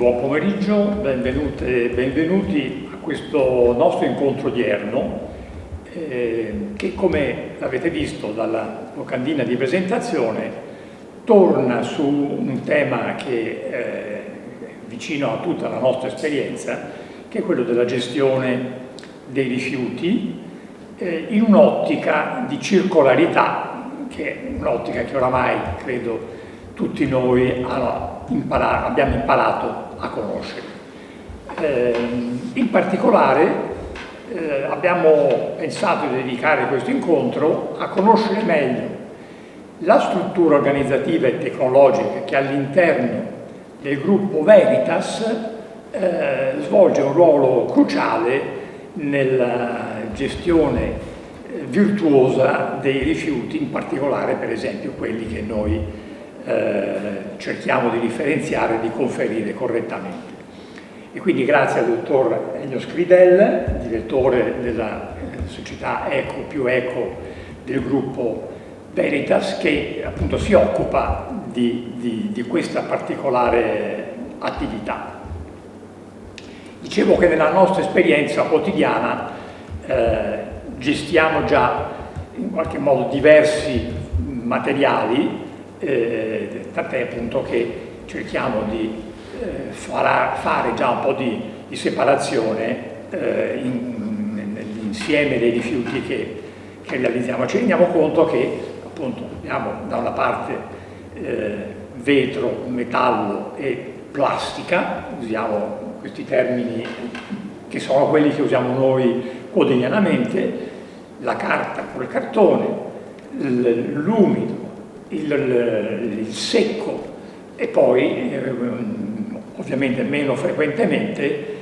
Buon pomeriggio, benvenute e benvenuti a questo nostro incontro odierno che, come avete visto dalla locandina di presentazione, torna su un tema che è vicino a tutta la nostra esperienza, che è quello della gestione dei rifiuti in un'ottica di circolarità, che è un'ottica che oramai credo tutti noi abbiamo imparato a conoscere. In particolare abbiamo pensato di dedicare questo incontro a conoscere meglio la struttura organizzativa e tecnologica che all'interno del gruppo Veritas svolge un ruolo cruciale nella gestione virtuosa dei rifiuti, in particolare per esempio quelli che noi cerchiamo di differenziare e di conferire correttamente. E quindi grazie al dottor Ennio Scridel, direttore della società Eco più Eco del gruppo Veritas, che appunto si occupa di questa particolare attività. Dicevo che nella nostra esperienza quotidiana gestiamo già in qualche modo diversi materiali, tant'è appunto che cerchiamo di fare già un po' di separazione nell'insieme dei rifiuti che realizziamo. Ci rendiamo conto che appunto abbiamo da una parte vetro, metallo e plastica, usiamo questi termini che sono quelli che usiamo noi quotidianamente, la carta con il cartone, l'umido, il secco e poi ovviamente meno frequentemente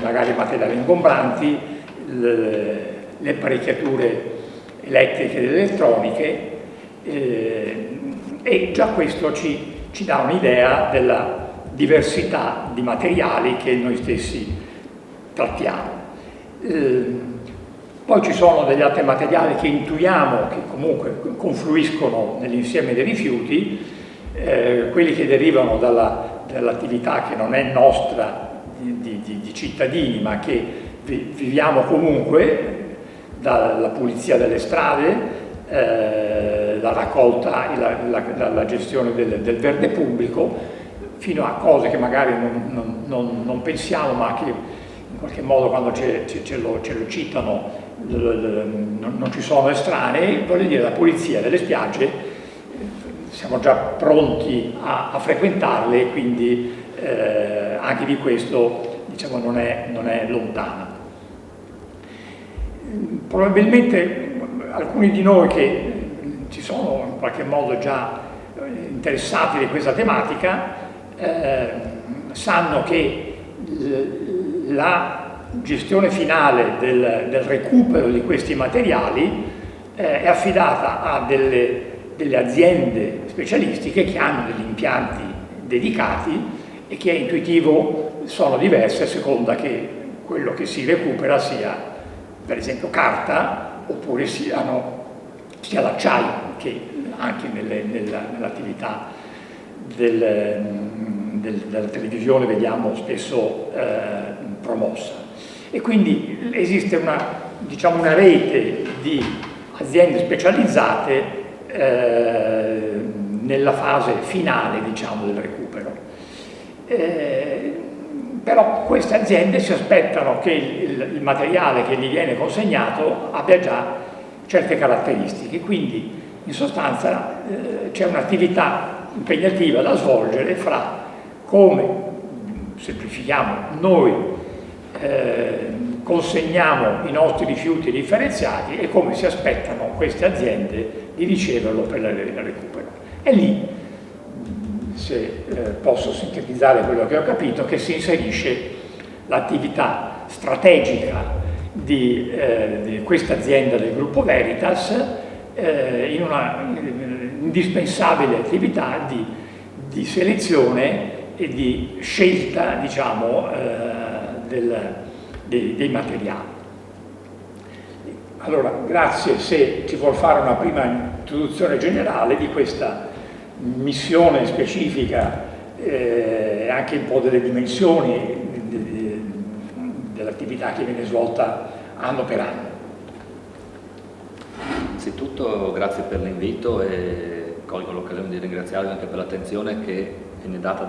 magari materiali ingombranti, le apparecchiature elettriche ed elettroniche e già questo ci dà un'idea della diversità di materiali che noi stessi trattiamo. Poi ci sono degli altri materiali che intuiamo che comunque confluiscono nell'insieme dei rifiuti, quelli che derivano dall'attività che non è nostra di cittadini, ma che viviamo comunque, dalla pulizia delle strade, la raccolta e la gestione del verde pubblico, fino a cose che magari non pensiamo, ma che in qualche modo quando ce lo citano non ci sono estranei. Voglio dire, la pulizia delle spiagge, siamo già pronti a frequentarle, quindi anche di questo diciamo non è lontana. Probabilmente alcuni di noi che ci sono in qualche modo già interessati di questa tematica sanno che la gestione finale del recupero di questi materiali è affidata a delle aziende specialistiche che hanno degli impianti dedicati e che, è intuitivo, sono diverse a seconda che quello che si recupera sia per esempio carta oppure sia l'acciaio, che anche nell'attività della televisione vediamo spesso promossa. E quindi esiste una rete di aziende specializzate nella fase finale, diciamo, del recupero. Però queste aziende si aspettano che il materiale che gli viene consegnato abbia già certe caratteristiche, quindi in sostanza c'è un'attività impegnativa da svolgere fra come, semplifichiamo, noi consegniamo i nostri rifiuti differenziati e come si aspettano queste aziende di riceverlo per il recupero. E lì, se posso sintetizzare quello che ho capito, che si inserisce l'attività strategica di questa azienda del gruppo Veritas in una indispensabile attività di selezione e di scelta, diciamo, dei materiali. Allora, grazie se ci vuol fare una prima introduzione generale di questa missione specifica anche un po' delle dimensioni dell'attività che viene svolta anno per anno. Innanzitutto grazie per l'invito e colgo l'occasione di ringraziarvi anche per l'attenzione che viene data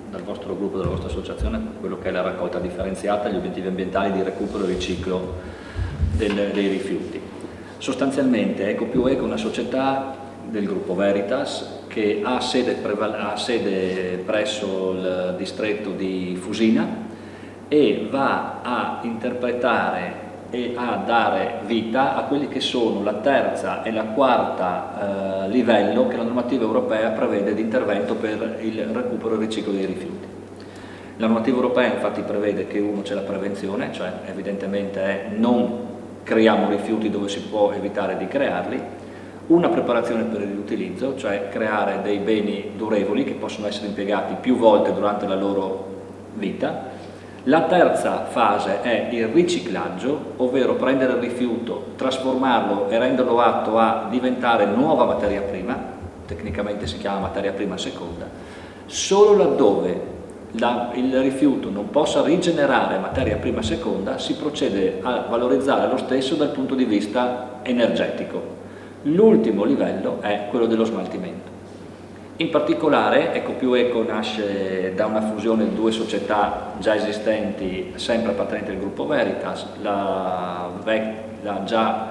dal vostro gruppo, dalla vostra associazione, per quello che è la raccolta differenziata, gli obiettivi ambientali di recupero e riciclo dei rifiuti. Sostanzialmente Eco+Eco è una società del gruppo Veritas che ha sede presso il distretto di Fusina e va a interpretare e a dare vita a quelli che sono la terza e la quarta livello che la normativa europea prevede di intervento per il recupero e il riciclo dei rifiuti. La normativa europea infatti prevede che uno c'è la prevenzione, cioè evidentemente non creiamo rifiuti dove si può evitare di crearli, una preparazione per il riutilizzo, cioè creare dei beni durevoli che possono essere impiegati più volte durante la loro vita. La terza fase è il riciclaggio, ovvero prendere il rifiuto, trasformarlo e renderlo atto a diventare nuova materia prima, tecnicamente si chiama materia prima seconda. Solo laddove il rifiuto non possa rigenerare materia prima seconda si procede a valorizzare lo stesso dal punto di vista energetico. L'ultimo livello è quello dello smaltimento. In particolare Eco+Eco nasce da una fusione di due società già esistenti, sempre appartenenti al gruppo Veritas, la già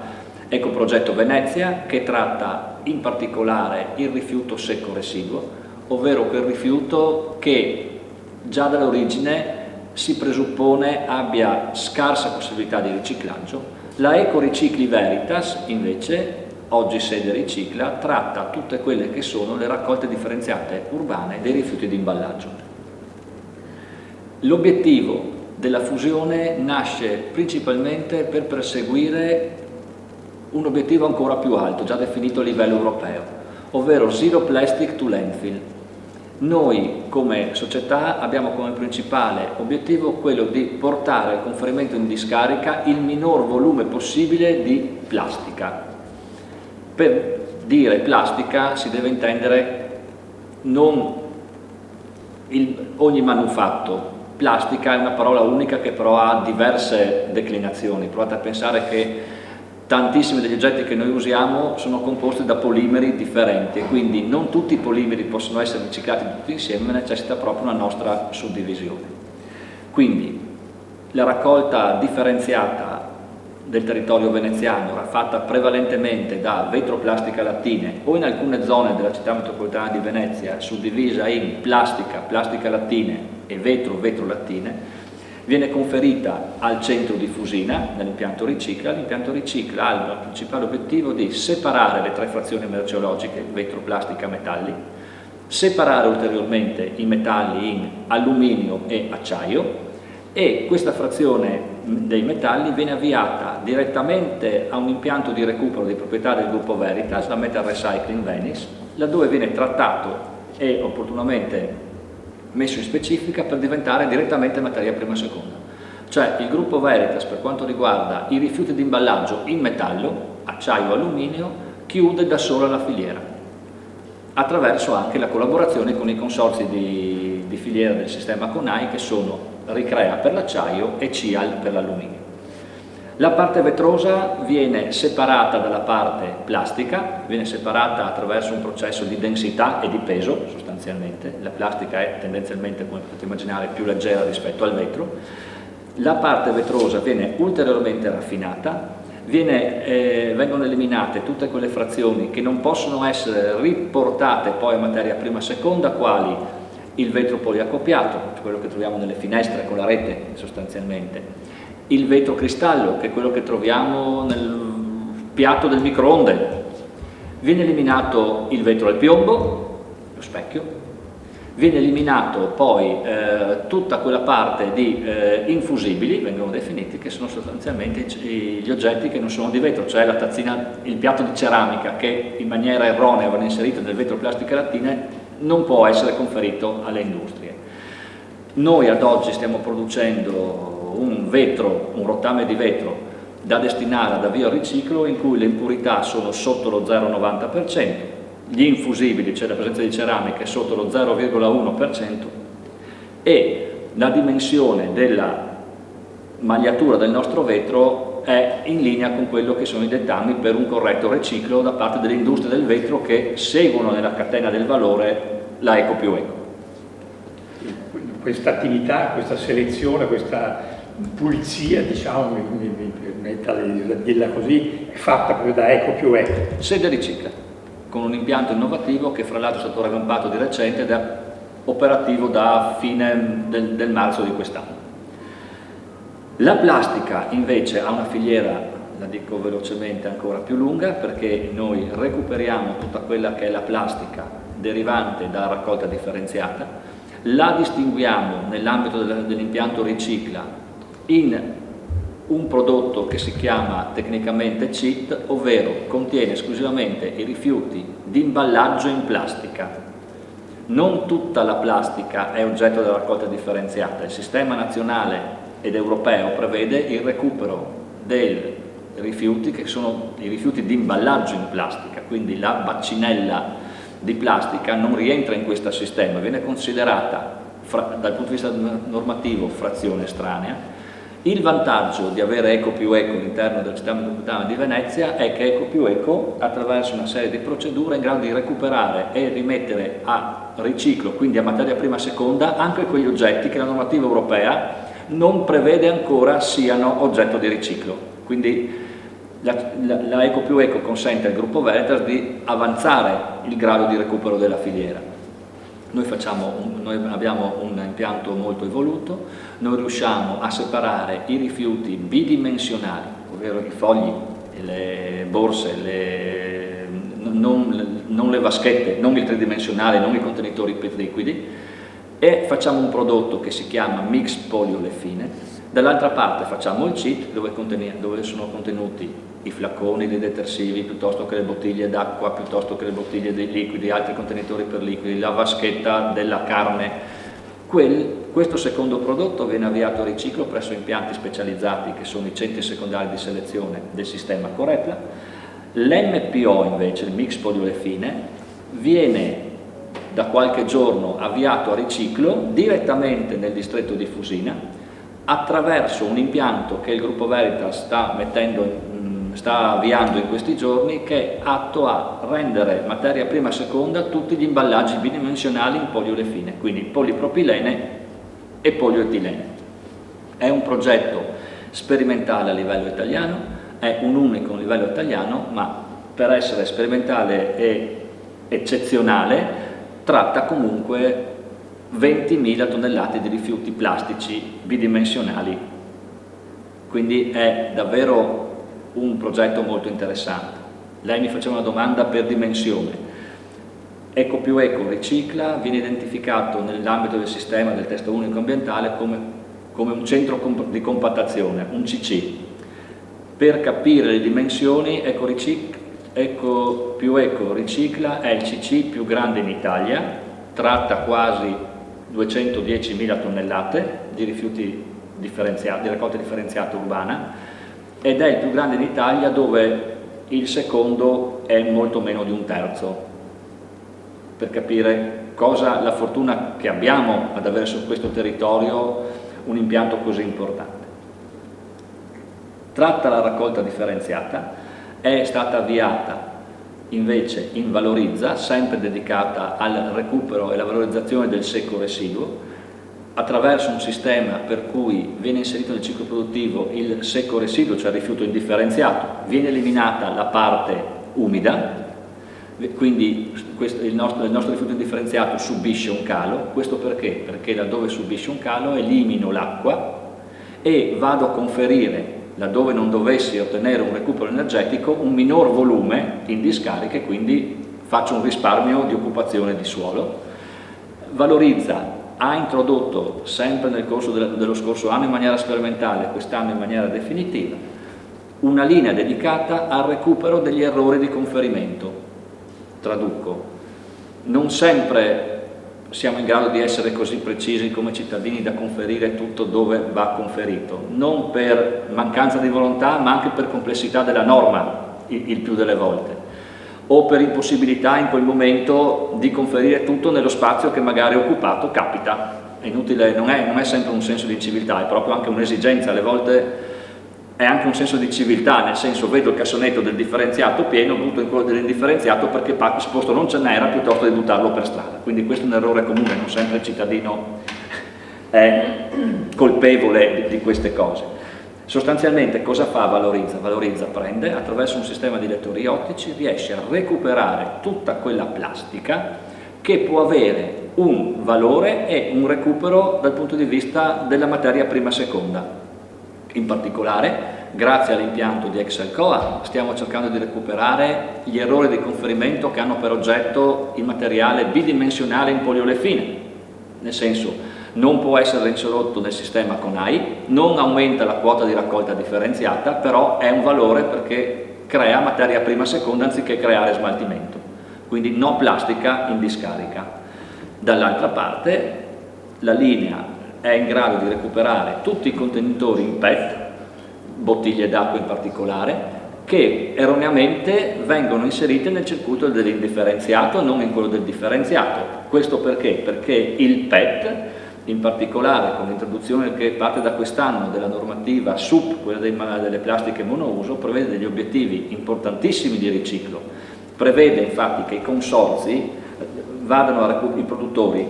Ecoprogetto Venezia, che tratta in particolare il rifiuto secco residuo, ovvero quel rifiuto che già dall'origine si presuppone abbia scarsa possibilità di riciclaggio. La Ecoricicli Veritas invece, oggi sede Ricicla, tratta tutte quelle che sono le raccolte differenziate urbane dei rifiuti di imballaggio. L'obiettivo della fusione nasce principalmente per perseguire un obiettivo ancora più alto, già definito a livello europeo, ovvero Zero Plastic to Landfill. Noi come società abbiamo come principale obiettivo quello di portare al conferimento in discarica il minor volume possibile di plastica. Per dire plastica si deve intendere non ogni manufatto. Plastica è una parola unica che però ha diverse declinazioni. Provate a pensare che tantissimi degli oggetti che noi usiamo sono composti da polimeri differenti e quindi non tutti i polimeri possono essere riciclati tutti insieme, necessita proprio una nostra suddivisione. Quindi la raccolta differenziata del territorio veneziano era fatta prevalentemente da vetro-plastica lattine o in alcune zone della città metropolitana di Venezia suddivisa in plastica, plastica lattine e vetro lattine, viene conferita al centro di Fusina, nell'impianto Ricicla. L'impianto Ricicla ha il principale obiettivo di separare le tre frazioni merceologiche, vetro, plastica, metalli, separare ulteriormente i metalli in alluminio e acciaio, e questa frazione dei metalli viene avviata direttamente a un impianto di recupero di proprietà del gruppo Veritas, la Metal Recycling Venice, laddove viene trattato e opportunamente messo in specifica per diventare direttamente materia prima seconda. Cioè il gruppo Veritas, per quanto riguarda i rifiuti di imballaggio in metallo, acciaio e alluminio, chiude da sola la filiera, attraverso anche la collaborazione con i consorzi di filiera del sistema CONAI che sono Ricrea per l'acciaio e CIAL per l'alluminio. La parte vetrosa viene separata dalla parte plastica, viene separata attraverso un processo di densità e di peso sostanzialmente. La plastica è tendenzialmente, come potete immaginare, più leggera rispetto al vetro. La parte vetrosa viene ulteriormente raffinata, vengono eliminate tutte quelle frazioni che non possono essere riportate poi a materia prima seconda, quali il vetro poliaccoppiato, quello che troviamo nelle finestre con la rete sostanzialmente, il vetro cristallo, che è quello che troviamo nel piatto del microonde, viene eliminato il vetro al piombo, lo specchio, viene eliminato poi tutta quella parte di infusibili, vengono definiti, che sono sostanzialmente gli oggetti che non sono di vetro, cioè la tazzina, il piatto di ceramica che in maniera erronea viene inserito nel vetro plastica lattine non può essere conferito alle industrie. Noi ad oggi stiamo producendo un rottame di vetro da destinare ad avvio al riciclo in cui le impurità sono sotto lo 0,90%, gli infusibili, cioè la presenza di ceramiche sotto lo 0,1%, e la dimensione della magliatura del nostro vetro è in linea con quello che sono i dettami per un corretto riciclo da parte delle industrie del vetro che seguono nella catena del valore la Eco più Eco. Questa attività, questa selezione, questa pulizia, diciamo, mi permetta di dirla così, è fatta proprio da Eco più Eco. Sede Ricicla, con un impianto innovativo che fra l'altro è stato ravampato di recente ed è operativo da fine del marzo di quest'anno. La plastica invece ha una filiera, la dico velocemente, ancora più lunga, perché noi recuperiamo tutta quella che è la plastica derivante da raccolta differenziata, la distinguiamo nell'ambito dell'impianto Ricicla in un prodotto che si chiama tecnicamente CIT, ovvero contiene esclusivamente i rifiuti di imballaggio in plastica. Non tutta la plastica è oggetto della raccolta differenziata. Il sistema nazionale ed europeo prevede il recupero dei rifiuti che sono i rifiuti di imballaggio in plastica, quindi la baccinella di plastica non rientra in questo sistema, viene considerata dal punto di vista normativo frazione estranea. Il vantaggio di avere Eco più Eco all'interno del sistema metropolitano di Venezia è che Eco più Eco, attraverso una serie di procedure, è in grado di recuperare e rimettere a riciclo, quindi a materia prima seconda, anche quegli oggetti che la normativa europea non prevede ancora siano oggetto di riciclo. Quindi la Eco più Eco consente al gruppo Veritas di avanzare il grado di recupero della filiera. Noi abbiamo un impianto molto evoluto, noi riusciamo a separare i rifiuti bidimensionali, ovvero i fogli, le borse, non le vaschette, non il tridimensionale, non i contenitori PET liquidi, e facciamo un prodotto che si chiama mix poliolefine. Dall'altra parte facciamo il CIT dove sono contenuti i flaconi dei detersivi, piuttosto che le bottiglie d'acqua, piuttosto che le bottiglie dei liquidi, altri contenitori per liquidi, la vaschetta della carne. Questo secondo prodotto viene avviato a riciclo presso impianti specializzati che sono i centri secondari di selezione del sistema Corepla. L'MPO invece, il mix poliolefine, viene da qualche giorno avviato a riciclo direttamente nel distretto di Fusina attraverso un impianto che il gruppo Veritas sta avviando in questi giorni, che è atto a rendere materia prima seconda tutti gli imballaggi bidimensionali in poliolefine, quindi polipropilene e polietilene. È un progetto sperimentale a livello italiano, è un unico a livello italiano, ma per essere sperimentale e eccezionale tratta comunque 20.000 tonnellate di rifiuti plastici bidimensionali, quindi è davvero un progetto molto interessante. Lei mi faceva una domanda per dimensione. Eco più Eco Ricicla viene identificato nell'ambito del sistema del testo unico ambientale come un centro di compattazione, un CC. Per capire le dimensioni, Eco più Eco Ricicla è il CC più grande in Italia, tratta quasi 210.000 tonnellate di rifiuti differenziati, di raccolta differenziata urbana, ed è il più grande in Italia, dove il secondo è molto meno di un terzo, per capire la fortuna che abbiamo ad avere su questo territorio un impianto così importante. Tratta la raccolta differenziata, è stata avviata invece in Valorizza, sempre dedicata al recupero e alla valorizzazione del secco residuo, attraverso un sistema per cui viene inserito nel ciclo produttivo il secco residuo, cioè il rifiuto indifferenziato, viene eliminata la parte umida, quindi il nostro rifiuto indifferenziato subisce un calo. Questo perché? Perché laddove subisce un calo elimino l'acqua e vado a conferire, laddove non dovessi ottenere un recupero energetico, un minor volume in discariche, quindi faccio un risparmio di occupazione di suolo. Valorizza ha introdotto, sempre nel corso dello scorso anno in maniera sperimentale, quest'anno in maniera definitiva, una linea dedicata al recupero degli errori di conferimento. Traduco, non sempre siamo in grado di essere così precisi come cittadini da conferire tutto dove va conferito, non per mancanza di volontà ma anche per complessità della norma il più delle volte. o per impossibilità in quel momento di conferire tutto nello spazio che magari è occupato, capita. È inutile, non è sempre un senso di civiltà, è proprio anche un'esigenza, alle volte è anche un senso di civiltà, nel senso vedo il cassonetto del differenziato pieno, butto in quello dell'indifferenziato perché posto non ce n'era piuttosto di buttarlo per strada. Quindi questo è un errore comune, non sempre il cittadino è colpevole di queste cose. Sostanzialmente cosa fa Valorizza? Valorizza prende, attraverso un sistema di lettori ottici, riesce a recuperare tutta quella plastica che può avere un valore e un recupero dal punto di vista della materia prima-seconda. In particolare, grazie all'impianto di Excelcoa, stiamo cercando di recuperare gli errori di conferimento che hanno per oggetto il materiale bidimensionale in poliolefine, nel senso non può essere introdotto nel sistema CONAI, non aumenta la quota di raccolta differenziata, però è un valore perché crea materia prima-seconda anziché creare smaltimento, quindi no plastica in discarica. Dall'altra parte la linea è in grado di recuperare tutti i contenitori in PET, bottiglie d'acqua in particolare, che erroneamente vengono inserite nel circuito dell'indifferenziato e non in quello del differenziato. Questo perché? Perché il PET, in particolare con l'introduzione che parte da quest'anno della normativa SUP, quella delle plastiche monouso, prevede degli obiettivi importantissimi di riciclo. Prevede infatti che i consorzi i produttori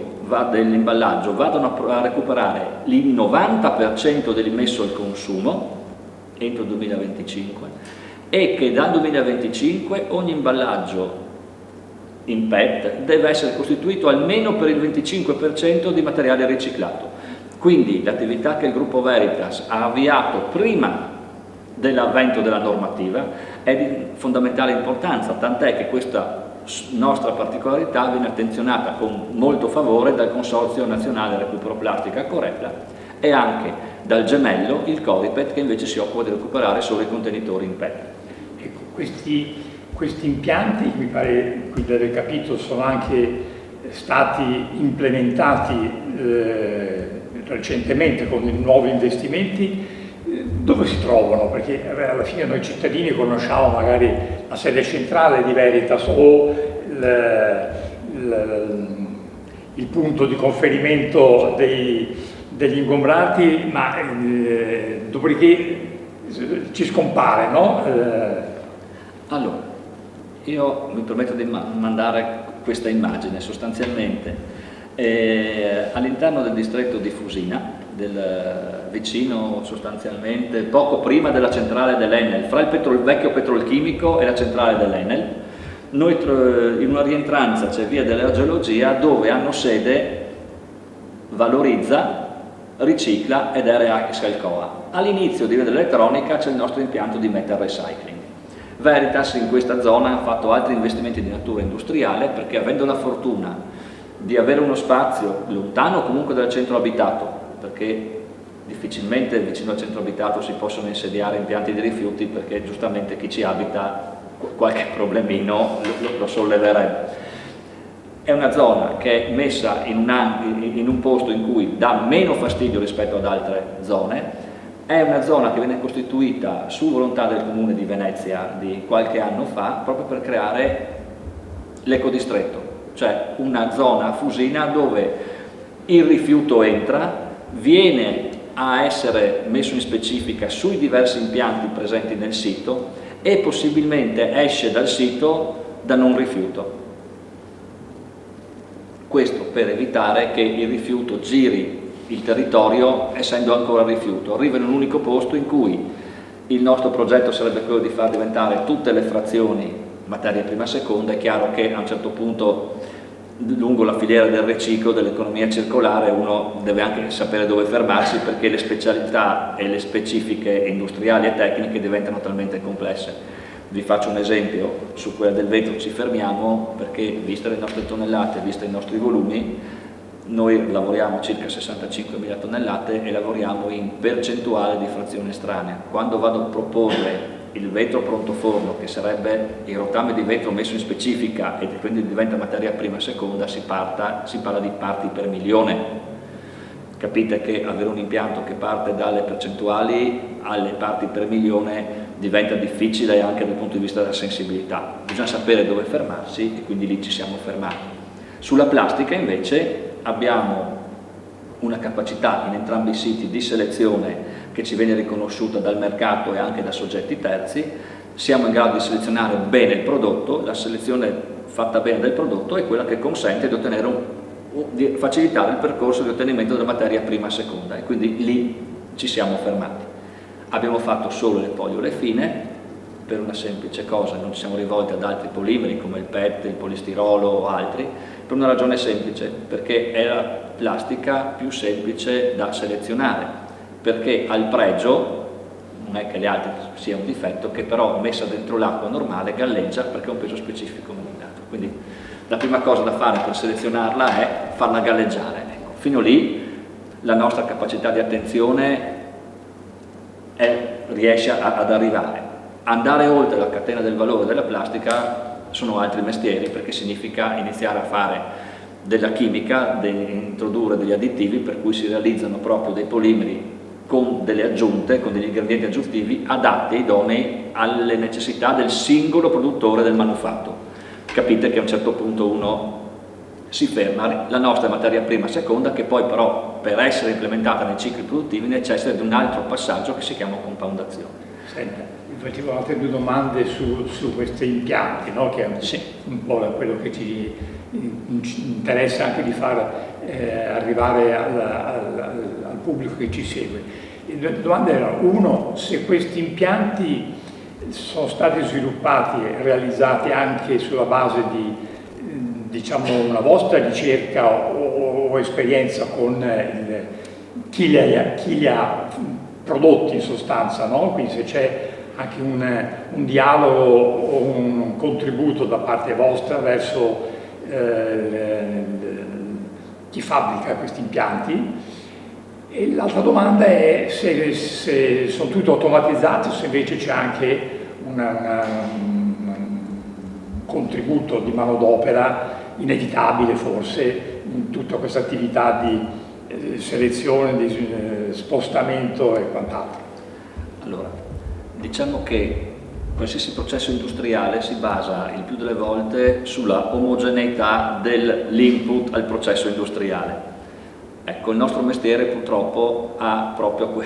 dell'imballaggio vadano a recuperare il 90% dell'immesso al consumo entro il 2025 e che dal 2025 ogni imballaggio in PET deve essere costituito almeno per il 25% di materiale riciclato. Quindi l'attività che il gruppo Veritas ha avviato prima dell'avvento della normativa è di fondamentale importanza, tant'è che questa nostra particolarità viene attenzionata con molto favore dal Consorzio Nazionale Recupero Plastica Corella e anche dal gemello, il Coripet, che invece si occupa di recuperare solo i contenitori in PET. Ecco, questi impianti, mi pare qui di aver capito, sono anche stati implementati recentemente con nuovi investimenti. Dove si trovano? Perché alla fine noi cittadini conosciamo magari la sede centrale di Veritas o il punto di conferimento degli ingombrati, ma dopodiché ci scompare, no? Allora, io mi permetto di mandare questa immagine. Sostanzialmente all'interno del distretto di Fusina, vicino sostanzialmente poco prima della centrale dell'Enel, fra il vecchio petrolchimico e la centrale dell'Enel, noi in una rientranza c'è via della geologia dove hanno sede Valorizza, Ricicla ed RA Excelcoa. All'inizio di via dell'elettronica c'è il nostro impianto di metal recycling. Veritas in questa zona ha fatto altri investimenti di natura industriale perché, avendo la fortuna di avere uno spazio lontano comunque dal centro abitato, perché difficilmente vicino al centro abitato si possono insediare impianti di rifiuti perché giustamente chi ci abita qualche problemino lo solleverebbe. È una zona che è messa in un posto in cui dà meno fastidio rispetto ad altre zone, è una zona che viene costituita su volontà del Comune di Venezia di qualche anno fa proprio per creare l'ecodistretto, cioè una zona Fusina dove il rifiuto entra, viene a essere messo in specifica sui diversi impianti presenti nel sito e possibilmente esce dal sito da non rifiuto. Questo per evitare che il rifiuto giri il territorio essendo ancora rifiuto, arriva in un unico posto in cui il nostro progetto sarebbe quello di far diventare tutte le frazioni materia prima e seconda. È chiaro che a un certo punto lungo la filiera del riciclo, dell'economia circolare, uno deve anche sapere dove fermarsi perché le specialità e le specifiche industriali e tecniche diventano talmente complesse. Vi faccio un esempio, su quella del vetro ci fermiamo perché, viste le nostre tonnellate, viste i nostri volumi, noi lavoriamo circa 65.000 tonnellate e lavoriamo in percentuale di frazione estranea. Quando vado a proporre il vetro pronto forno, che sarebbe il rotame di vetro messo in specifica e quindi diventa materia prima e seconda, si parla di parti per milione. Capite che avere un impianto che parte dalle percentuali alle parti per milione diventa difficile anche dal punto di vista della sensibilità. Bisogna sapere dove fermarsi e quindi lì ci siamo fermati. Sulla plastica invece abbiamo una capacità in entrambi i siti di selezione che ci viene riconosciuta dal mercato e anche da soggetti terzi. Siamo in grado di selezionare bene il prodotto, la selezione fatta bene del prodotto è quella che consente di ottenere di facilitare il percorso di ottenimento della materia prima e seconda, e quindi lì ci siamo fermati. Abbiamo fatto solo le poliolefine per una semplice cosa, non ci siamo rivolti ad altri polimeri come il PET, il polistirolo o altri, per una ragione semplice, perché è la plastica più semplice da selezionare, perché ha il pregio, non è che le altre sia un difetto, che però messa dentro l'acqua normale galleggia perché ha un peso specifico limitato. Quindi la prima cosa da fare per selezionarla è farla galleggiare. Ecco, fino lì la nostra capacità di attenzione riesce ad arrivare. Andare oltre la catena del valore della plastica sono altri mestieri, perché significa iniziare a fare della chimica, introdurre degli additivi per cui si realizzano proprio dei polimeri con delle aggiunte, con degli ingredienti aggiuntivi adatti e idonei alle necessità del singolo produttore del manufatto. Capite che a un certo punto uno si ferma. La nostra è materia prima seconda, che poi però per essere implementata nei cicli produttivi necessita di un altro passaggio che si chiama compoundazione. Senta, vi facevo altre due domande su questi impianti, no? Che è un po' quello che ci interessa anche di far arrivare al pubblico che ci segue. Le domande erano: uno, se questi impianti sono stati sviluppati e realizzati anche sulla base di, diciamo, una vostra ricerca o esperienza con chi li ha prodotti in sostanza, no? Quindi se c'è anche un dialogo o un contributo da parte vostra verso chi fabbrica questi impianti. E l'altra domanda è se sono tutti automatizzati o se invece c'è anche un contributo di manodopera inevitabile forse in tutta questa attività di selezione, di spostamento e quant'altro. Allora, diciamo che qualsiasi processo industriale si basa il più delle volte sulla omogeneità dell'input al processo industriale. Ecco, il nostro mestiere purtroppo ha proprio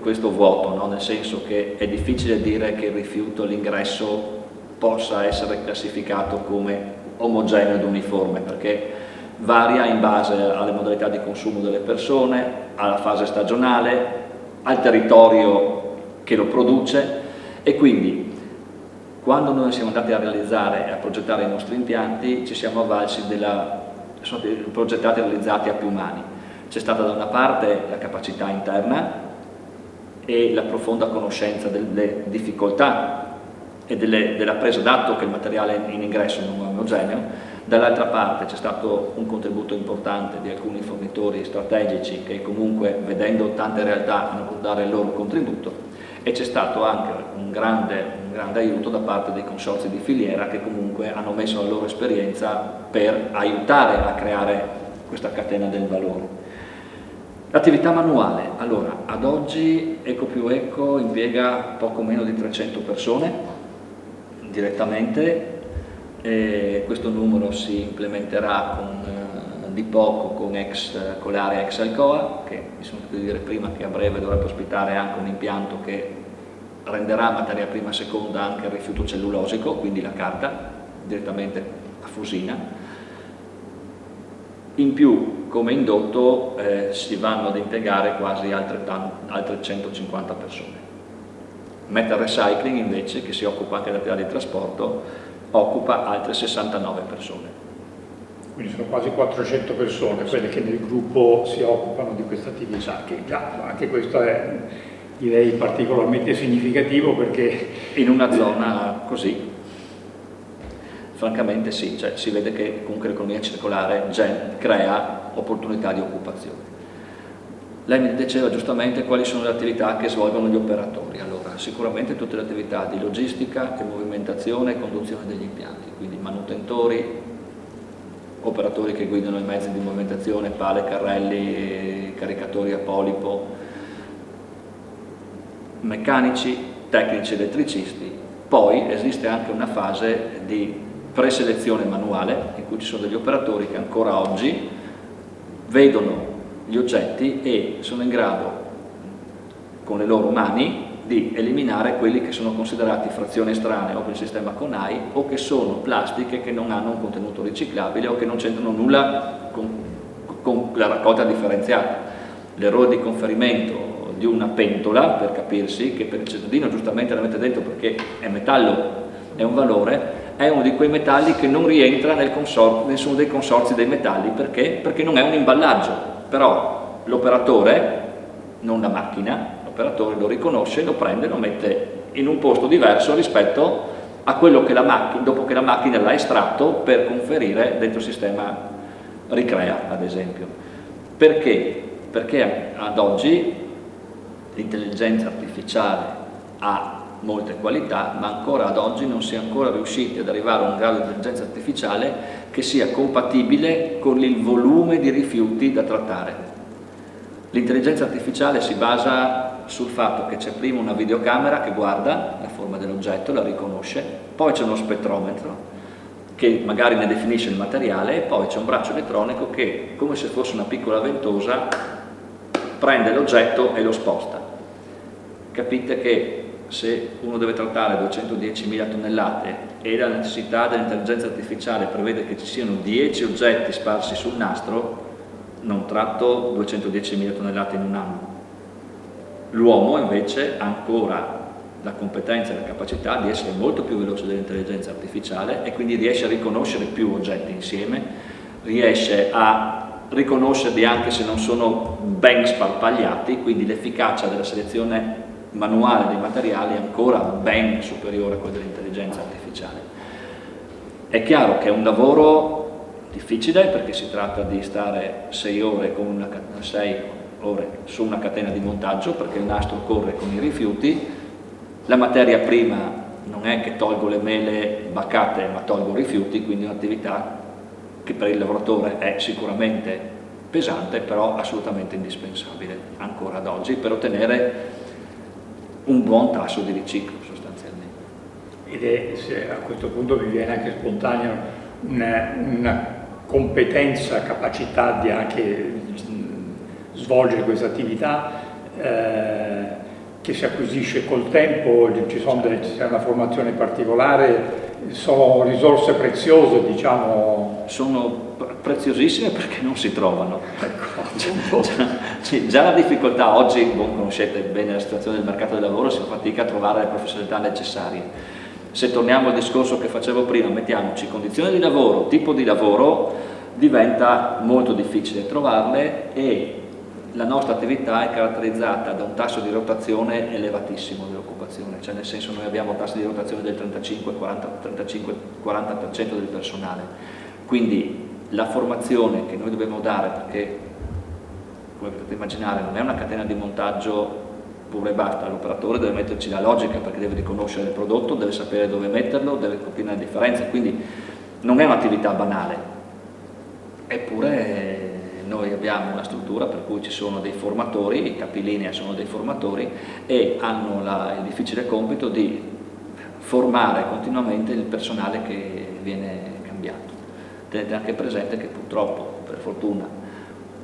questo vuoto, no? Nel senso che è difficile dire che il rifiuto all'ingresso possa essere classificato come omogeneo ed uniforme, perché varia in base alle modalità di consumo delle persone, alla fase stagionale, al territorio che lo produce, e quindi quando noi siamo andati a realizzare e a progettare i nostri impianti ci siamo avvalsi sono progettati e realizzati a più mani. C'è stata da una parte la capacità interna e la profonda conoscenza delle difficoltà e della presa d'atto che il materiale in ingresso non è omogeneo, dall'altra parte c'è stato un contributo importante di alcuni fornitori strategici che comunque, vedendo tante realtà, hanno potuto dare il loro contributo, e c'è stato anche un grande aiuto da parte dei consorzi di filiera che comunque hanno messo la loro esperienza per aiutare a creare questa catena del valore. L'attività manuale, allora, ad oggi Eco più Eco impiega poco meno di 300 persone direttamente, e questo numero si implementerà di poco con l'area ex Alcoa, che mi sono sentito dire prima che a breve dovrebbe ospitare anche un impianto che renderà materia prima e seconda anche il rifiuto cellulosico, quindi la carta direttamente a Fusina. In più, come indotto, si vanno ad impiegare quasi altre 150 persone. Metal Recycling invece, che si occupa anche dell'attività di trasporto, occupa altre 69 persone. Quindi sono quasi 400 persone quelle che nel gruppo si occupano di questa attività, che già anche questo è, direi, particolarmente significativo, perché in una zona così, francamente sì, cioè si vede che comunque l'economia circolare crea opportunità di occupazione. Lei mi diceva giustamente quali sono le attività che svolgono gli operatori. Allora, sicuramente tutte le attività di logistica e movimentazione e conduzione degli impianti, quindi manutentori, operatori che guidano i mezzi di movimentazione, pale, carrelli, caricatori a polipo, meccanici, tecnici elettricisti. Poi esiste anche una fase di preselezione manuale in cui ci sono degli operatori che ancora oggi vedono gli oggetti e sono in grado con le loro mani di eliminare quelli che sono considerati frazioni estranee o per il sistema CONAI o che sono plastiche che non hanno un contenuto riciclabile o che non c'entrano nulla con la raccolta differenziata. L'errore di conferimento di una pentola, per capirsi, che per il cittadino giustamente la mette dentro perché è metallo, è un valore, è uno di quei metalli che non rientra nel nessuno dei consorzi dei metalli. Perché? Perché non è un imballaggio, però l'operatore, non la macchina, l'operatore lo riconosce, lo prende e lo mette in un posto diverso rispetto a quello che la macchina, dopo che la macchina l'ha estratto per conferire dentro il sistema Ricrea, ad esempio. Perché? Perché ad oggi l'intelligenza artificiale ha molte qualità, ma ancora ad oggi non si è ancora riusciti ad arrivare a un grado di intelligenza artificiale che sia compatibile con il volume di rifiuti da trattare. L'intelligenza artificiale si basa sul fatto che c'è prima una videocamera che guarda la forma dell'oggetto, la riconosce, poi c'è uno spettrometro che magari ne definisce il materiale e poi c'è un braccio elettronico che, come se fosse una piccola ventosa, prende l'oggetto e lo sposta. Capite che se uno deve trattare 210.000 tonnellate e la necessità dell'intelligenza artificiale prevede che ci siano 10 oggetti sparsi sul nastro, non tratto 210.000 tonnellate in un anno. L'uomo invece ha ancora la competenza e la capacità di essere molto più veloce dell'intelligenza artificiale e quindi riesce a riconoscere più oggetti insieme, riesce a riconoscerli anche se non sono ben sparpagliati, quindi l'efficacia della selezione manuale dei materiali è ancora ben superiore a quella dell'intelligenza artificiale. È chiaro che è un lavoro difficile perché si tratta di stare 6 ore su una catena di montaggio perché il nastro corre con i rifiuti, la materia prima non è che tolgo le mele baccate ma tolgo rifiuti, quindi è un'attività che per il lavoratore è sicuramente pesante però assolutamente indispensabile ancora ad oggi per ottenere un buon tasso di riciclo sostanzialmente. Ed a questo punto mi viene anche spontaneo una competenza, capacità di anche svolgere questa attività che si acquisisce col tempo, c'è una formazione particolare, sono risorse preziose, diciamo. Sono preziosissime perché non si trovano. Ecco. Già la difficoltà oggi, conoscete bene la situazione del mercato del lavoro, si fatica a trovare le professionalità necessarie. Se torniamo al discorso che facevo prima, mettiamoci condizioni di lavoro, tipo di lavoro, diventa molto difficile trovarle e la nostra attività è caratterizzata da un tasso di rotazione elevatissimo dell'occupazione, cioè nel senso noi abbiamo tassi di rotazione del 35-40% del personale, quindi la formazione che noi dobbiamo dare, perché come potete immaginare non è una catena di montaggio pure e basta, l'operatore deve metterci la logica perché deve riconoscere il prodotto, deve sapere dove metterlo, deve capire la differenza, quindi non è un'attività banale, eppure noi abbiamo una struttura per cui ci sono dei formatori, i capilinea sono dei formatori e hanno il difficile compito di formare continuamente il personale che viene cambiato. Tenete anche presente che purtroppo, per fortuna,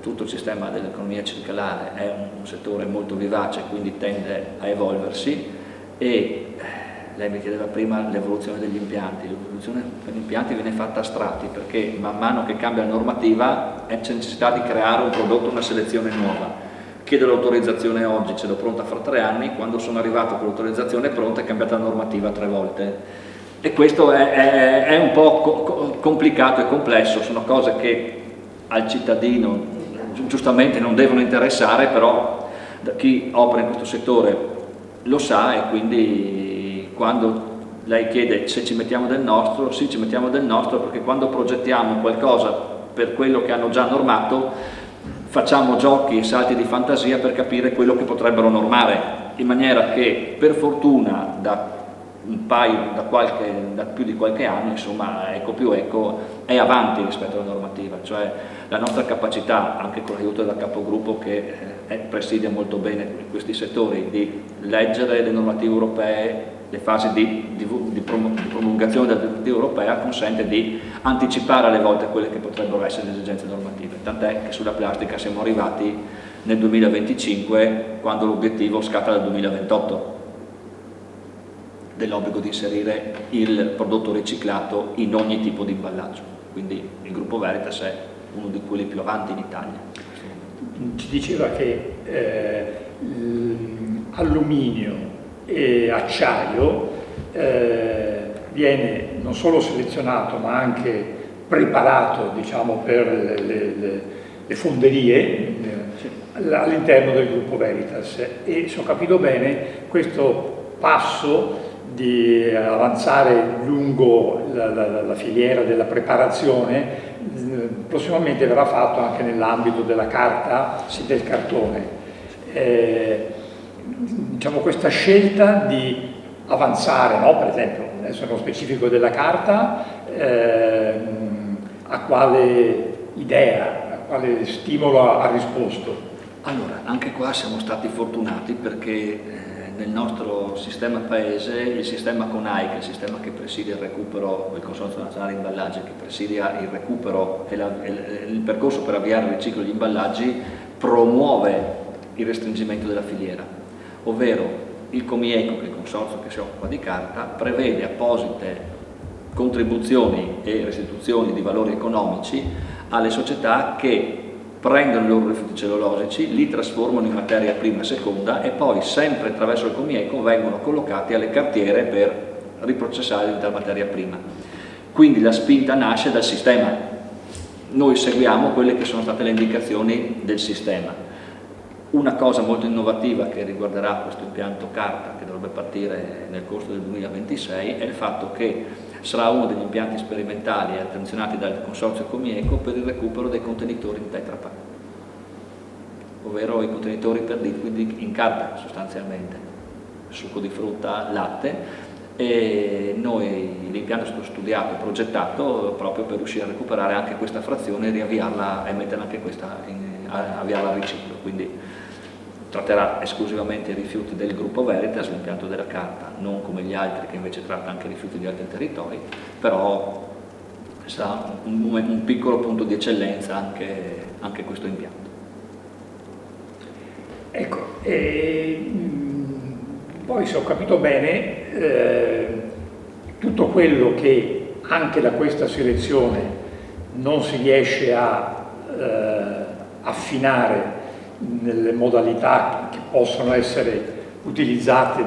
tutto il sistema dell'economia circolare è un settore molto vivace, quindi tende a evolversi e lei mi chiedeva prima l'evoluzione degli impianti. L'evoluzione degli impianti viene fatta a strati perché man mano che cambia la normativa c'è necessità di creare un prodotto, una selezione nuova. Chiedo l'autorizzazione oggi, ce l'ho pronta fra 3 anni, quando sono arrivato con l'autorizzazione pronta è cambiata la normativa 3 volte. E questo è un po' complicato e complesso, sono cose che al cittadino giustamente non devono interessare, però da chi opera in questo settore lo sa e quindi quando lei chiede se ci mettiamo del nostro, sì ci mettiamo del nostro perché quando progettiamo qualcosa per quello che hanno già normato facciamo giochi e salti di fantasia per capire quello che potrebbero normare in maniera che per fortuna da da più di qualche anno, insomma, Eco più Eco è avanti rispetto alla normativa, cioè la nostra capacità, anche con l'aiuto del capogruppo che presidia molto bene questi settori, di leggere le normative europee, le fasi di promulgazione della direttiva europea, consente di anticipare alle volte quelle che potrebbero essere le esigenze normative, tant'è che sulla plastica siamo arrivati nel 2025 quando l'obiettivo scatta dal 2028 dell'obbligo di inserire il prodotto riciclato in ogni tipo di imballaggio, quindi il gruppo Veritas è uno di quelli più avanti in Italia. Ci diceva che alluminio e acciaio viene non solo selezionato ma anche preparato, diciamo, per le fonderie all'interno del gruppo Veritas, e se ho capito bene questo passo di avanzare lungo la filiera della preparazione prossimamente verrà fatto anche nell'ambito della carta e del cartone. Diciamo, questa scelta di avanzare, no? Per esempio, adesso nello specifico della carta, a quale idea, a quale stimolo ha risposto? Allora, anche qua siamo stati fortunati perché nel nostro sistema paese, il sistema CONAI, che è il sistema che presidia il recupero, il Consorzio Nazionale Imballaggi, che presidia il recupero e il percorso per avviare il riciclo degli imballaggi, promuove il restringimento della filiera, ovvero il Comieco, che è il consorzio che si occupa di carta, prevede apposite contribuzioni e restituzioni di valori economici alle società che prendono i loro rifiuti cellulosici, li trasformano in materia prima e seconda e poi sempre attraverso il Comieco vengono collocati alle cartiere per riprocessare l'intera materia prima. Quindi la spinta nasce dal sistema, noi seguiamo quelle che sono state le indicazioni del sistema. Una cosa molto innovativa che riguarderà questo impianto carta, che dovrebbe partire nel corso del 2026, è il fatto che sarà uno degli impianti sperimentali attenzionati dal Consorzio Comieco per il recupero dei contenitori in Tetra Pak, ovvero i contenitori per liquidi in carta sostanzialmente, succo di frutta, latte, e noi l'impianto è stato studiato e progettato proprio per riuscire a recuperare anche questa frazione e riavviarla e metterla anche questa avviarla al riciclo. Quindi tratterà esclusivamente i rifiuti del gruppo Veritas, l'impianto della carta, non come gli altri che invece tratta anche i rifiuti di altri territori, però sarà un piccolo punto di eccellenza anche questo impianto. Ecco, poi se ho capito bene, tutto quello che anche da questa selezione non si riesce a affinare nelle modalità che possono essere utilizzate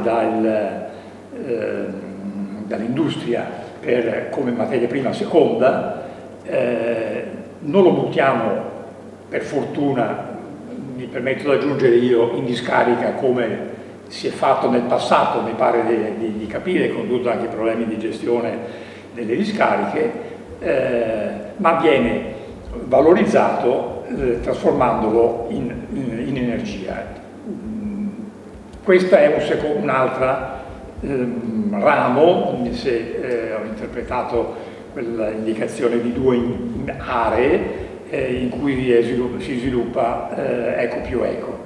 dall'industria come materia prima seconda, non lo buttiamo, per fortuna, mi permetto di aggiungere io, in discarica come si è fatto nel passato, mi pare di capire, con tutti anche i problemi di gestione delle discariche, ma viene valorizzato trasformandolo in energia. Questa è un'altra ramo, se ho interpretato quella indicazione di due aree in cui si sviluppa Eco più Eco.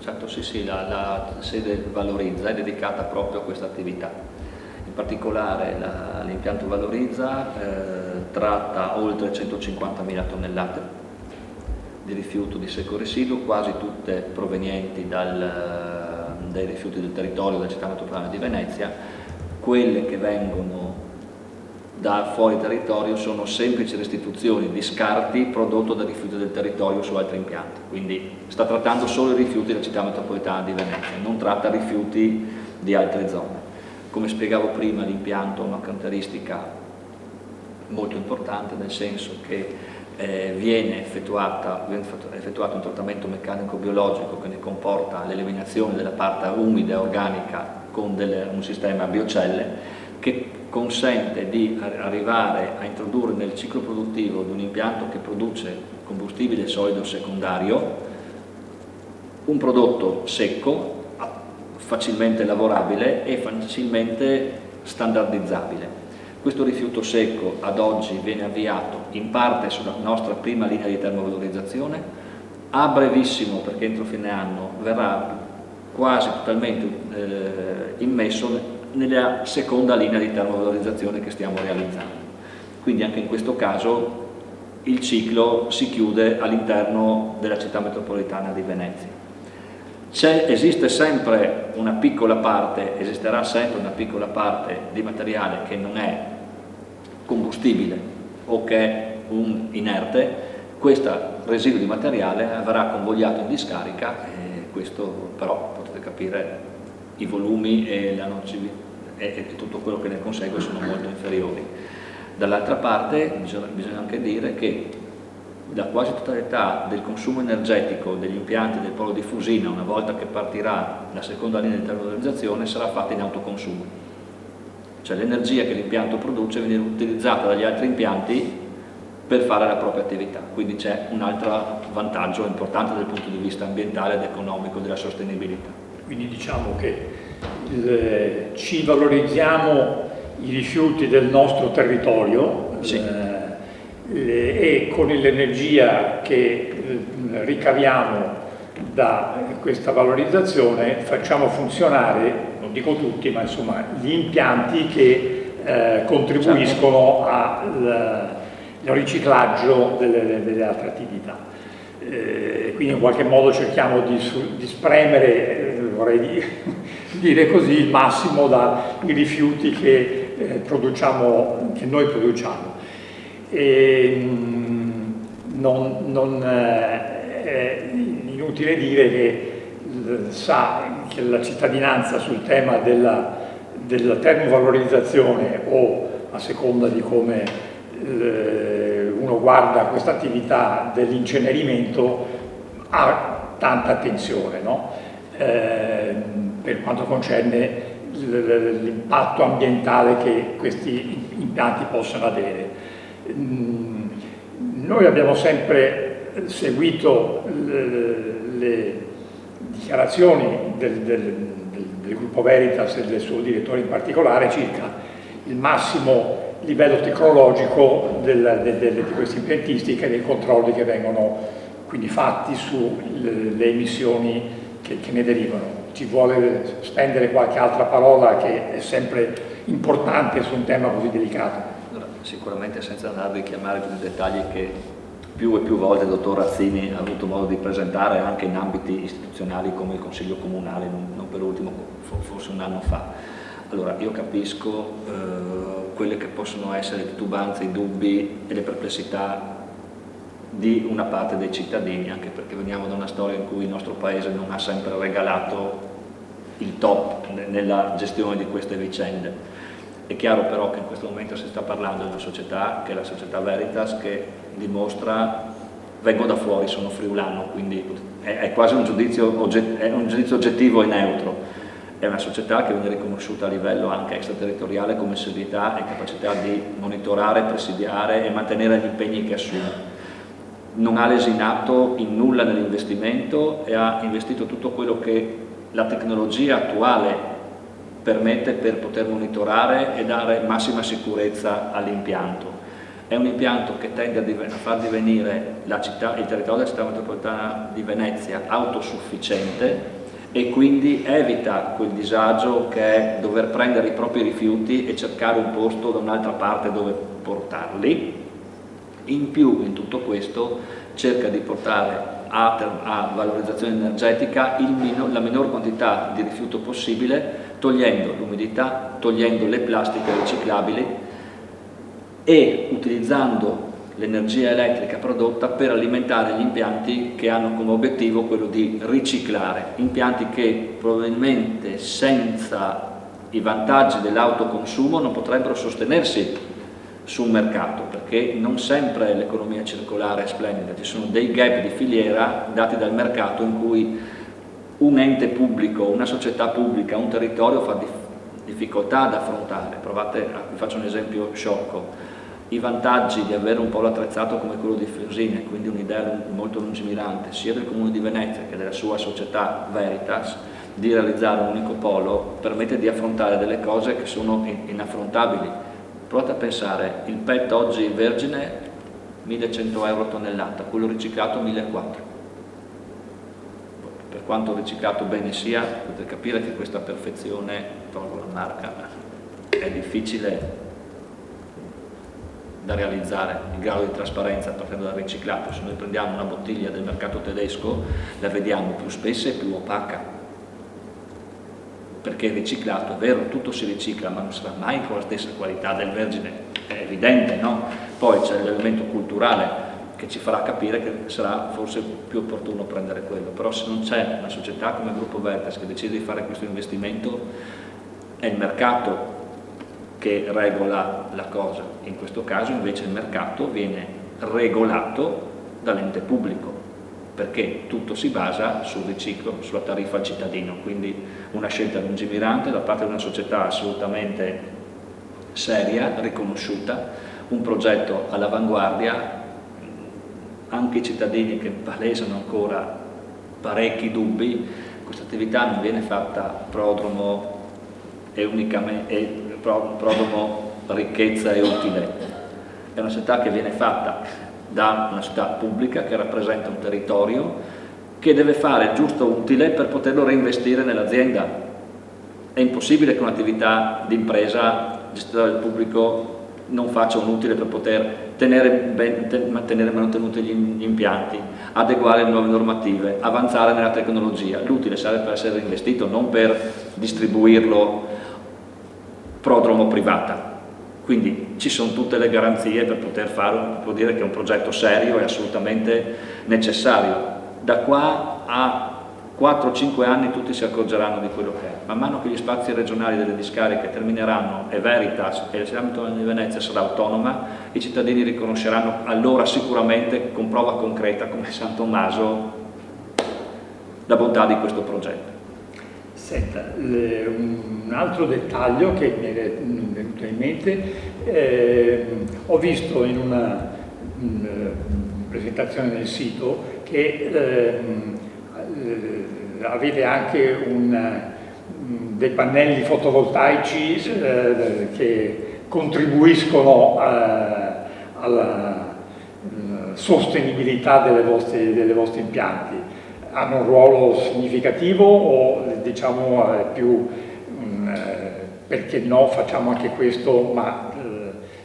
Certo, sì, la sede Valorizza è dedicata proprio a questa attività. In particolare l'impianto Valorizza tratta oltre 150.000 tonnellate di rifiuto di secco residuo, quasi tutte provenienti dai rifiuti del territorio della città metropolitana di Venezia. Quelle che vengono da fuori territorio sono semplici restituzioni di scarti prodotto da rifiuti del territorio su altri impianti, quindi sta trattando solo i rifiuti della città metropolitana di Venezia, non tratta rifiuti di altre zone. Come spiegavo prima, l'impianto ha una caratteristica molto importante, nel senso che viene effettuato un trattamento meccanico-biologico che ne comporta l'eliminazione della parte umida e organica con un sistema a biocelle che consente di arrivare a introdurre nel ciclo produttivo di un impianto che produce combustibile solido secondario un prodotto secco facilmente lavorabile e facilmente standardizzabile. Questo rifiuto secco ad oggi viene avviato in parte sulla nostra prima linea di termovalorizzazione, a brevissimo, perché entro fine anno verrà quasi totalmente immesso nella seconda linea di termovalorizzazione che stiamo realizzando. Quindi anche in questo caso il ciclo si chiude all'interno della città metropolitana di Venezia. Esiste sempre una piccola parte, esisterà sempre una piccola parte di materiale che non è combustibile o che è un inerte. Questo residuo di materiale verrà convogliato in discarica e questo però potete capire i volumi e tutto quello che ne consegue sono molto inferiori. Dall'altra parte bisogna anche dire che la quasi totalità del consumo energetico degli impianti del polo di Fusina, una volta che partirà la seconda linea di termovalorizzazione, sarà fatta in autoconsumo. Cioè l'energia che l'impianto produce viene utilizzata dagli altri impianti per fare la propria attività. Quindi c'è un altro vantaggio importante dal punto di vista ambientale ed economico della sostenibilità. Quindi diciamo che ci valorizziamo i rifiuti del nostro territorio, sì, e con l'energia che ricaviamo da questa valorizzazione facciamo funzionare, non dico tutti, ma insomma gli impianti che contribuiscono al riciclaggio delle altre attività. Quindi in qualche modo cerchiamo di spremere, vorrei dire così, il massimo dai rifiuti che noi produciamo. È inutile dire che la cittadinanza sul tema della termovalorizzazione, o a seconda di come uno guarda questa attività dell'incenerimento, ha tanta attenzione, no? Per quanto concerne l'impatto ambientale che questi impianti possono avere. Noi abbiamo sempre seguito le dichiarazioni del gruppo Veritas e del suo direttore in particolare circa il massimo livello tecnologico di questa impiantistica e dei controlli che vengono quindi fatti sulle emissioni che ne derivano. Ci vuole spendere qualche altra parola che è sempre importante su un tema così delicato? Allora, sicuramente senza andare a richiamare tutti i dettagli che più e più volte il dottor Razzini ha avuto modo di presentare anche in ambiti istituzionali come il Consiglio Comunale, non per ultimo forse un anno fa. Allora, io capisco quelle che possono essere le titubanze, i dubbi e le perplessità di una parte dei cittadini, anche perché veniamo da una storia in cui il nostro Paese non ha sempre regalato il top nella gestione di queste vicende. È chiaro però che in questo momento si sta parlando di una società, che è la società Veritas, che dimostra, vengo da fuori, sono friulano, quindi è quasi un giudizio oggettivo e neutro. È una società che viene riconosciuta a livello anche extraterritoriale come serietà e capacità di monitorare, presidiare e mantenere gli impegni che assume. Non ha lesinato in nulla nell'investimento e ha investito tutto quello che la tecnologia attuale permette per poter monitorare e dare massima sicurezza all'impianto. È un impianto che tende a far divenire il territorio della città metropolitana di Venezia autosufficiente e quindi evita quel disagio che è dover prendere i propri rifiuti e cercare un posto da un'altra parte dove portarli. In più, in tutto questo, cerca di portare a valorizzazione energetica la minor quantità di rifiuto possibile, togliendo l'umidità, togliendo le plastiche riciclabili e utilizzando l'energia elettrica prodotta per alimentare gli impianti che hanno come obiettivo quello di riciclare, impianti che probabilmente senza i vantaggi dell'autoconsumo non potrebbero sostenersi sul mercato, perché non sempre l'economia circolare è splendida, ci sono dei gap di filiera dati dal mercato in cui un ente pubblico, una società pubblica, un territorio fa difficoltà ad affrontare. Vi faccio un esempio sciocco: i vantaggi di avere un polo attrezzato come quello di Fusina, quindi un'idea molto lungimirante sia del Comune di Venezia che della sua società Veritas, di realizzare un unico polo permette di affrontare delle cose che sono inaffrontabili. Provate a pensare, il PET oggi vergine 1100 euro a tonnellata, quello riciclato 1400. Per quanto riciclato bene sia, potete capire che questa perfezione, tolgo la marca, è difficile da realizzare. Il grado di trasparenza partendo dal riciclato, se noi prendiamo una bottiglia del mercato tedesco la vediamo più spessa e più opaca, perché il riciclato, è vero, tutto si ricicla, ma non sarà mai con la stessa qualità del vergine, è evidente, no? Poi c'è l'elemento culturale che ci farà capire che sarà forse più opportuno prendere quello, però se non c'è una società come il Gruppo Veritas che decide di fare questo investimento, è il mercato che regola la cosa. In questo caso invece il mercato viene regolato dall'ente pubblico, perché tutto si basa sul riciclo, sulla tariffa al cittadino, quindi una scelta lungimirante da parte di una società assolutamente seria, riconosciuta, un progetto all'avanguardia. Anche i cittadini che palesano ancora parecchi dubbi, questa attività non viene fatta prodromo e unicamente prodromo ricchezza e utile, è una società che viene fatta da una società pubblica che rappresenta un territorio che deve fare il giusto utile per poterlo reinvestire nell'azienda. È impossibile che un'attività di impresa gestita dal pubblico non faccia un utile per poter mantenere mantenuti gli impianti, adeguare le nuove normative, avanzare nella tecnologia. L'utile serve per essere investito, non per distribuirlo prodromo privata. Quindi ci sono tutte le garanzie per poter può dire che è un progetto serio e assolutamente necessario. Da qua a 4-5 anni tutti si accorgeranno di quello che è. Man mano che gli spazi regionali delle discariche termineranno e Veritas e la città di Venezia sarà autonoma, i cittadini riconosceranno allora sicuramente con prova concreta come San Tommaso la bontà di questo progetto. Senta, un altro dettaglio che mi è venuto in mente, ho visto in una presentazione nel sito che avete anche dei pannelli fotovoltaici che contribuiscono alla sostenibilità delle vostri impianti. Hanno un ruolo significativo o diciamo è più perché no, facciamo anche questo ma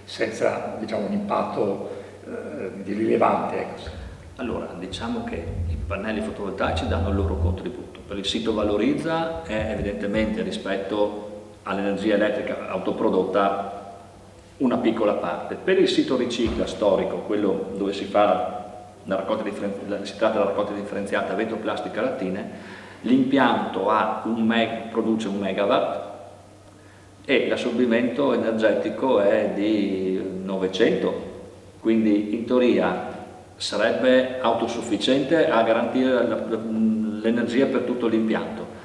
senza diciamo, un impatto di rilevante? Ecco. Allora, diciamo che i pannelli fotovoltaici danno il loro contributo. Per il sito Valorizza è evidentemente rispetto all'energia elettrica autoprodotta una piccola parte. Per il sito Ricicla storico, quello dove si fa si tratta della raccolta differenziata vetro-plastica lattine, l'impianto produce 1 megawatt e l'assorbimento energetico è di 900, quindi in teoria sarebbe autosufficiente a garantire l'energia per tutto l'impianto.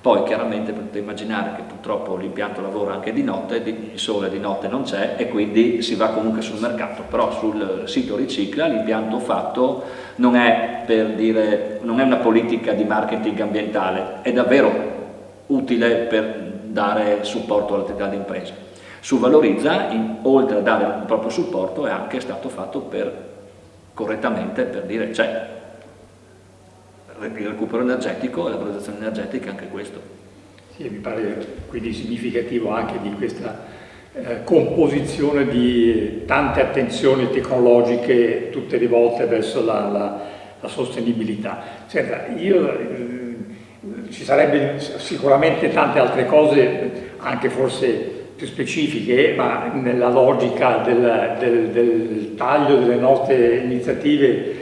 Poi chiaramente potete immaginare che purtroppo l'impianto lavora anche di notte, il sole di notte non c'è e quindi si va comunque sul mercato, però sul sito Ricicla l'impianto fatto non è una politica di marketing ambientale, è davvero utile per dare supporto all'attività di impresa. Su Valorizza, oltre a dare un proprio supporto, è anche stato fatto correttamente per dire c'è il recupero energetico e la valorizzazione energetica, anche questo. Sì, mi pare quindi significativo anche di questa composizione di tante attenzioni tecnologiche tutte rivolte verso la sostenibilità. Senta, ci sarebbe sicuramente tante altre cose, anche forse più specifiche, ma nella logica del taglio delle nostre iniziative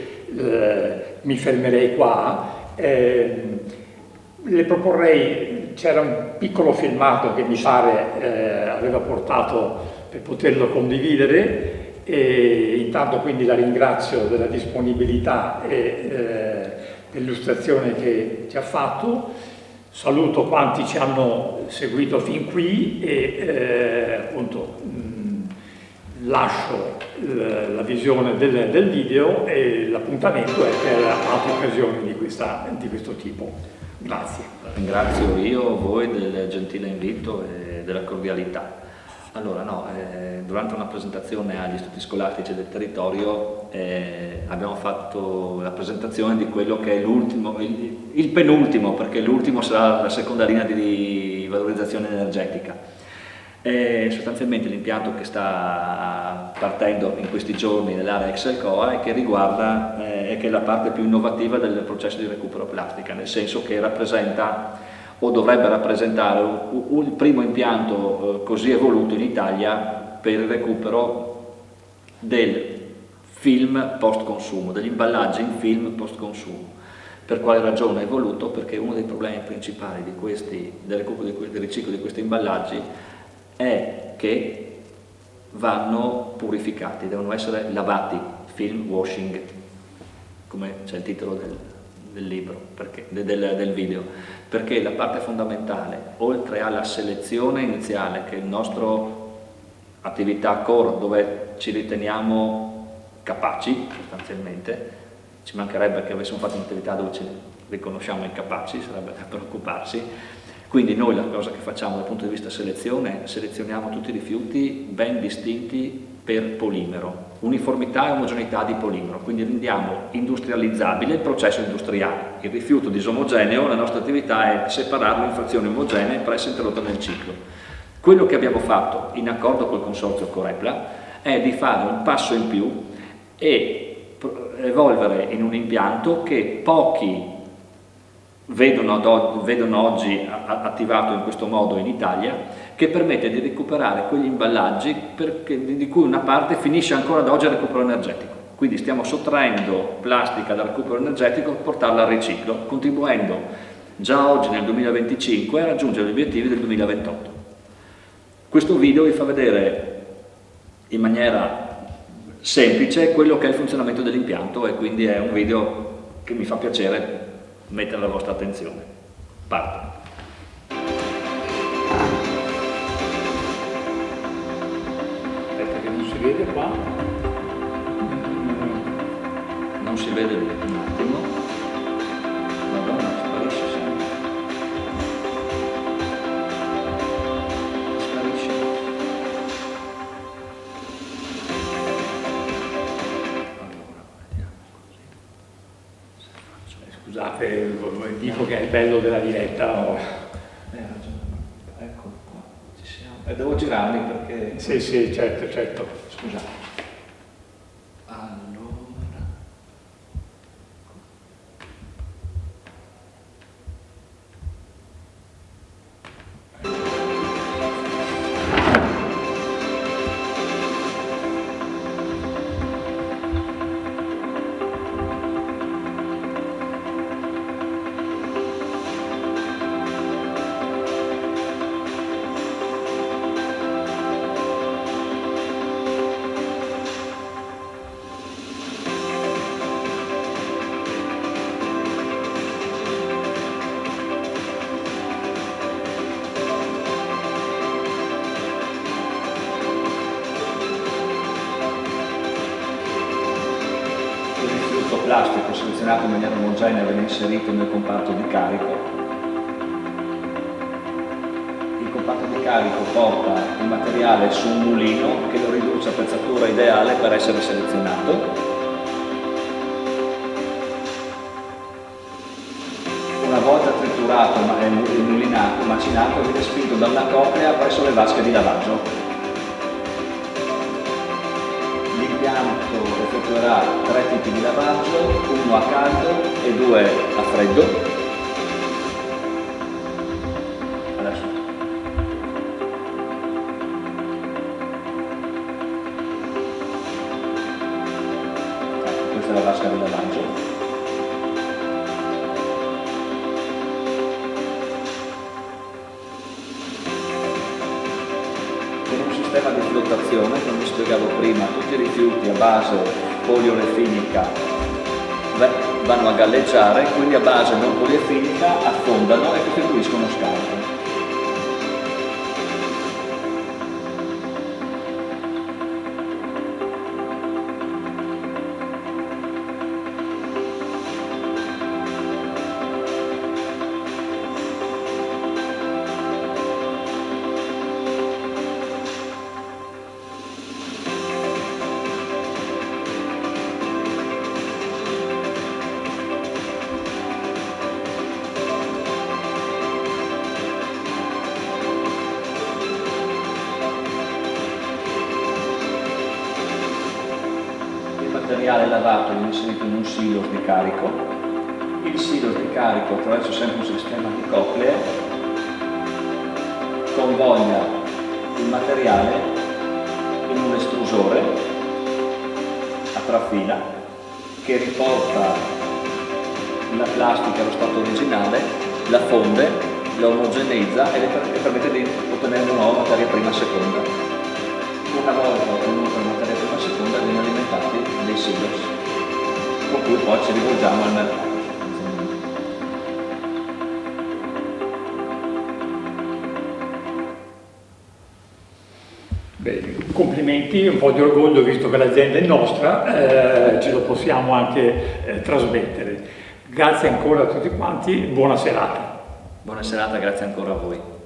mi fermerei qua. Le proporrei, c'era un piccolo filmato che mi pare aveva portato per poterlo condividere e intanto quindi la ringrazio della disponibilità e dell'illustrazione che ci ha fatto. Saluto quanti ci hanno seguito fin qui e appunto lascio la visione del video e l'appuntamento è per altre occasioni di questo tipo. Grazie. Ringrazio io voi del gentile invito e della cordialità. Allora, durante una presentazione agli istituti scolastici del territorio abbiamo fatto la presentazione di quello che è l'ultimo, il penultimo, perché l'ultimo sarà la seconda linea di valorizzazione energetica. Sostanzialmente l'impianto che sta partendo in questi giorni nell'area Excelcoa e che riguarda che è la parte più innovativa del processo di recupero plastica, nel senso che rappresenta o dovrebbe rappresentare il primo impianto così evoluto in Italia per il recupero del film post consumo, degli imballaggi in film post consumo. Per quale ragione è evoluto? Perché uno dei problemi principali del recupero del riciclo di questi imballaggi è che vanno purificati, devono essere lavati, film washing, come c'è il titolo del libro, del video, perché la parte fondamentale, oltre alla selezione iniziale, che è la nostra attività core, dove ci riteniamo capaci sostanzialmente, ci mancherebbe che avessimo fatto un'attività dove ci riconosciamo incapaci, sarebbe da preoccuparsi. Quindi noi la cosa che facciamo dal punto di vista selezione, selezioniamo tutti i rifiuti ben distinti per polimero, uniformità e omogeneità di polimero, quindi rendiamo industrializzabile il processo industriale. Il rifiuto disomogeneo, la nostra attività è separarlo in frazioni omogenee per essere introdotta nel ciclo. Quello che abbiamo fatto in accordo col consorzio Corepla è di fare un passo in più e evolvere in un impianto che pochi vedono oggi attivato in questo modo in Italia, che permette di recuperare quegli imballaggi di cui una parte finisce ancora ad oggi al recupero energetico. Quindi stiamo sottraendo plastica dal recupero energetico per portarla al riciclo, contribuendo già oggi nel 2025 a raggiungere gli obiettivi del 2028. Questo video vi fa vedere in maniera semplice quello che è il funzionamento dell'impianto e quindi è un video che mi fa piacere mettere la vostra attenzione. Parto. Aspetta che non si vede qua. Non si vede lì, un attimo. Madonna, sparisce sempre. Sparisce. Allora, vediamo così. Se faccio. Scusate, dico che è il bello della diretta. Hai ragione, ecco qua, ci siamo. E devo girarli perché... Sì, certo. Scusate. Allora... plastico selezionato in maniera omogenea viene inserito nel comparto di carico. Il comparto di carico porta il materiale su un mulino che lo riduce a pezzatura ideale per essere selezionato. Una volta triturato e mulinato, macinato, viene spinto da una coclea presso le vasche di lavaggio. L'impianto effettuerà 3 tipi di lavaggio, uno a caldo e 2 a freddo. Adesso. Questa è la vasca di lavaggio. Sistema di flottazione, come vi spiegavo prima, tutti i rifiuti a base poliolefinica vanno a galleggiare, quelli a base non poliolefinica affondano e costituiscono scarico. materiale lavato viene inserito in un silos di carico, il silos di carico attraverso sempre un sistema di coclea convoglia il materiale in un estrusore a trafila che riporta la plastica allo stato originale, la fonde, la omogeneizza e le permette di ottenere una nuova materia prima e seconda. Una volta ottenuta la materia prima e seconda vengono alimentati dei silos con cui poi ci rivolgiamo al mercato. Bene, complimenti, un po' di orgoglio visto che l'azienda è nostra, ce lo possiamo anche trasmettere. Grazie ancora a tutti quanti, buona serata. Buona serata, grazie ancora a voi.